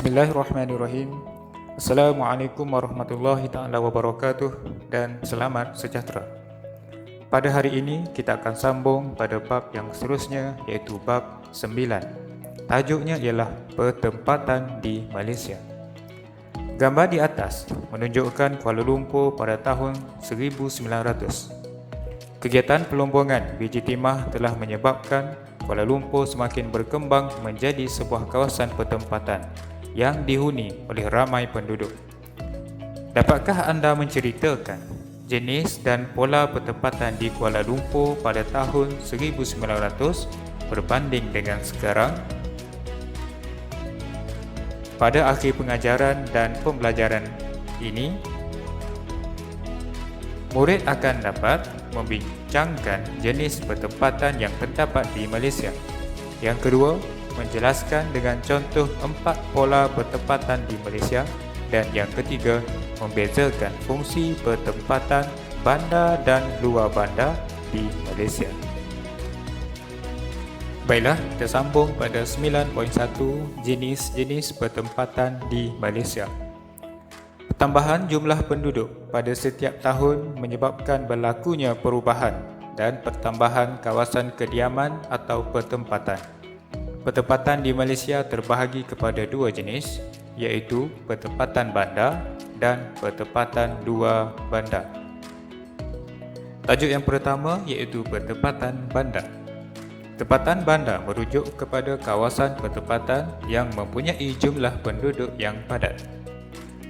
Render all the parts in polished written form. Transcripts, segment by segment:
Bismillahirrahmanirrahim. Assalamualaikum warahmatullahi taala wabarakatuh dan selamat sejahtera. Pada hari ini kita akan sambung pada bab yang seterusnya, iaitu bab 9. Tajuknya ialah pertempatan di Malaysia. Gambar di atas menunjukkan Kuala Lumpur pada tahun 1900. Kegiatan pelombongan biji timah telah menyebabkan Kuala Lumpur semakin berkembang menjadi sebuah kawasan pertempatan yang dihuni oleh ramai penduduk. Dapatkah anda menceritakan jenis dan pola pertempatan di Kuala Lumpur pada tahun 1900 berbanding dengan sekarang? Pada akhir pengajaran dan pembelajaran ini, murid akan dapat membincangkan jenis pertempatan yang terdapat di Malaysia. Yang kedua, menjelaskan dengan contoh 4 pola pertempatan di Malaysia. Dan yang ketiga, membezakan fungsi pertempatan bandar dan luar bandar di Malaysia. Baiklah, kita sambung pada 9.1 jenis-jenis pertempatan di Malaysia. Tambahan jumlah penduduk pada setiap tahun menyebabkan berlakunya perubahan dan pertambahan kawasan kediaman atau pertempatan. Pertempatan di Malaysia terbahagi kepada 2 jenis, iaitu pertempatan bandar dan pertempatan luar bandar. Tajuk yang pertama iaitu pertempatan bandar. Pertempatan bandar merujuk kepada kawasan pertempatan yang mempunyai jumlah penduduk yang padat.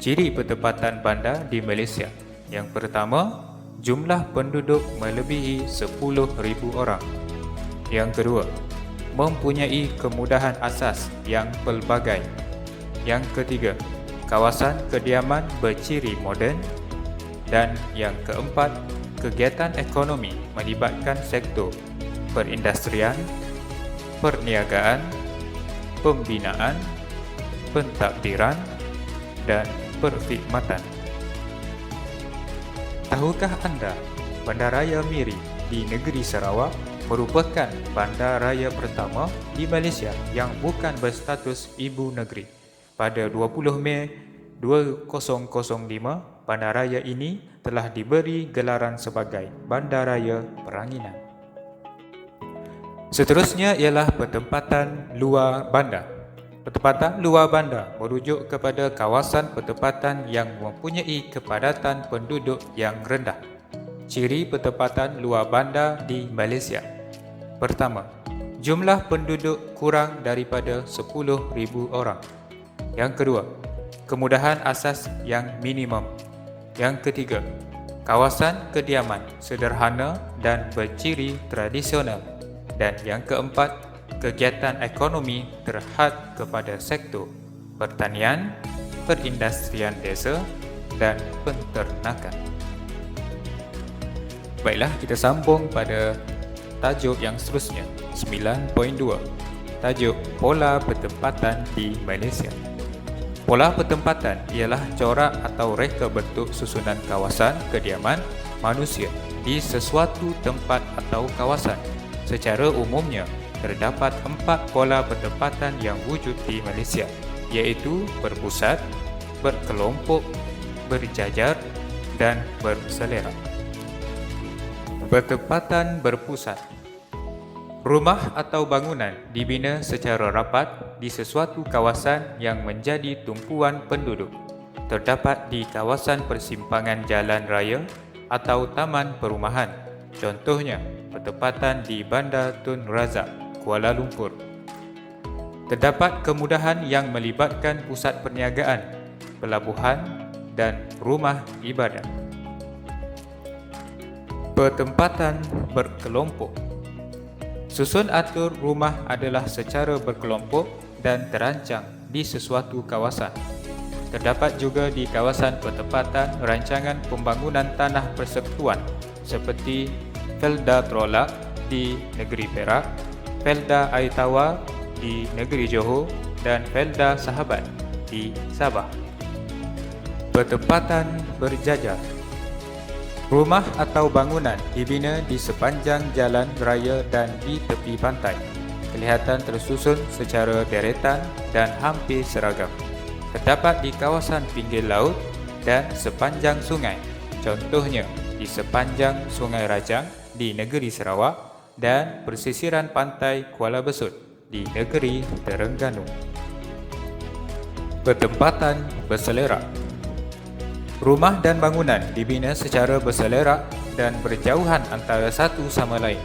Ciri pertempatan bandar di Malaysia. Yang pertama, jumlah penduduk melebihi 10,000 orang. Yang kedua, mempunyai kemudahan asas yang pelbagai. Yang ketiga, kawasan kediaman berciri moden. Dan yang keempat, kegiatan ekonomi melibatkan sektor perindustrian, perniagaan, pembinaan, pentadbiran dan perkhidmatan. Tahukah anda, Bandaraya Miri di negeri Sarawak merupakan bandaraya pertama di Malaysia yang bukan berstatus ibu negeri. Pada 20 Mei 2005, bandaraya ini telah diberi gelaran sebagai Bandaraya Peranginan. Seterusnya ialah pertempatan luar bandar. Pertempatan luar bandar merujuk kepada kawasan pertempatan yang mempunyai kepadatan penduduk yang rendah. Ciri pertempatan luar bandar di Malaysia. Pertama, jumlah penduduk kurang daripada 10,000 orang. Yang kedua, kemudahan asas yang minimum. Yang ketiga, kawasan kediaman sederhana dan berciri tradisional. Dan yang keempat, kegiatan ekonomi terhad kepada sektor pertanian, perindustrian desa dan penternakan. Baiklah, kita sambung pada tajuk yang seterusnya, 9.2. Tajuk pola pertempatan di Malaysia. Pola pertempatan ialah corak atau reka bentuk susunan kawasan kediaman manusia di sesuatu tempat atau kawasan. Secara umumnya, terdapat 4 pola pertempatan yang wujud di Malaysia, iaitu berpusat, berkelompok, berjajar dan berselera. Pertempatan berpusat. Rumah atau bangunan dibina secara rapat di sesuatu kawasan yang menjadi tumpuan penduduk. Terdapat di kawasan persimpangan jalan raya atau taman perumahan. Contohnya, pertempatan di Bandar Tun Razak, Kuala Lumpur. Terdapat kemudahan yang melibatkan pusat perniagaan, pelabuhan dan rumah ibadat. Pertempatan berkelompok. Susun atur rumah adalah secara berkelompok dan terancang di sesuatu kawasan. Terdapat juga di kawasan pertempatan rancangan pembangunan tanah persekutuan seperti Felda Trolak di negeri Perak, Felda Air Tawar di negeri Johor dan Felda Sahabat di Sabah. Pertempatan berjajar. Rumah atau bangunan dibina di sepanjang jalan raya dan di tepi pantai. Kelihatan tersusun secara deretan dan hampir seragam. Terdapat di kawasan pinggir laut dan sepanjang sungai. Contohnya di sepanjang Sungai Rajang di negeri Sarawak dan persisiran pantai Kuala Besut di negeri Terengganu. Bertempatan berselerak. Rumah dan bangunan dibina secara berselerak dan berjauhan antara satu sama lain.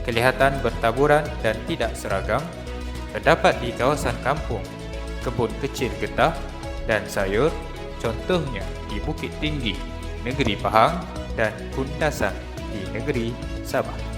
Kelihatan bertaburan dan tidak seragam. Terdapat di kawasan kampung, kebun kecil getah dan sayur, contohnya di Bukit Tinggi, negeri Pahang dan Kundasan di negeri Sabah.